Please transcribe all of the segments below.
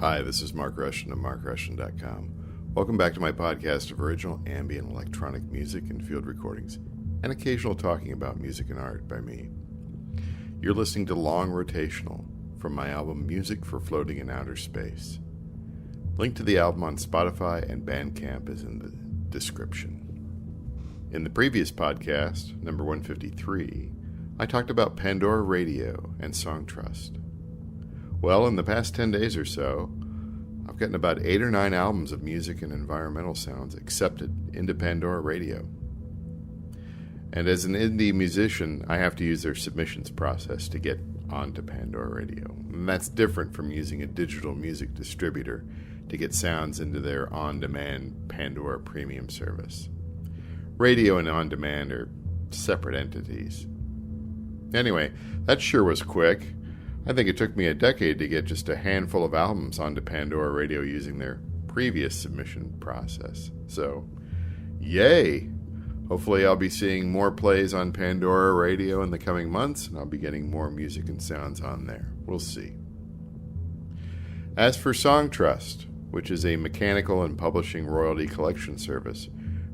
Hi, this is Mark Rushton of MarkRushton.com. Welcome back to my podcast of original ambient electronic music and field recordings, and occasional talking about music and art by me. You're listening to Long Rotational from my album Music for Floating in Outer Space. Link to the album on Spotify and Bandcamp is in the description. In the previous podcast, number 153, I talked about Pandora Radio and Songtrust. Well, in the past 10 days or so, I've gotten about 8 or 9 albums of music and environmental sounds accepted into Pandora Radio. And as an indie musician, I have to use their submissions process to get onto Pandora Radio. And that's different from using a digital music distributor to get sounds into their on-demand Pandora premium service. Radio and on-demand are separate entities. Anyway, that sure was quick. I think it took me a decade to get just a handful of albums onto Pandora Radio using their previous submission process. So, yay! Hopefully I'll be seeing more plays on Pandora Radio in the coming months, and I'll be getting more music and sounds on there. We'll see. As for Songtrust, which is a mechanical and publishing royalty collection service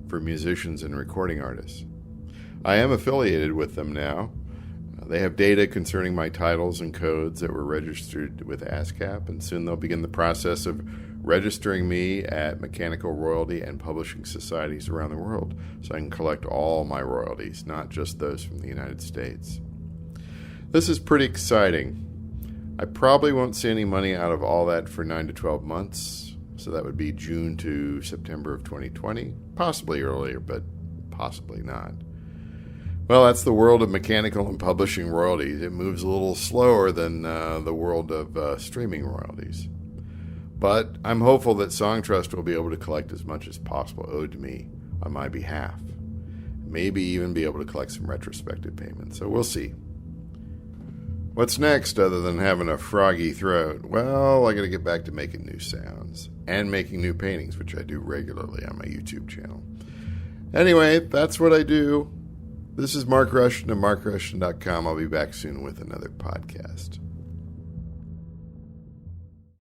for musicians and recording artists, I am affiliated with them now. They have data concerning my titles and codes that were registered with ASCAP, and soon they'll begin the process of registering me at mechanical royalty and publishing societies around the world, so I can collect all my royalties, not just those from the United States. This is pretty exciting. I probably won't see any money out of all that for 9 to 12 months, so that would be June to September of 2020, possibly earlier, but possibly not. Well, that's the world of mechanical and publishing royalties. It moves a little slower than the world of streaming royalties. But I'm hopeful that Songtrust will be able to collect as much as possible owed to me on my behalf. Maybe even be able to collect some retrospective payments. So we'll see. What's next other than having a froggy throat? Well, I got to get back to making new sounds and making new paintings, which I do regularly on my YouTube channel. Anyway, that's what I do. This is Mark Rushton of MarkRushton.com. I'll be back soon with another podcast.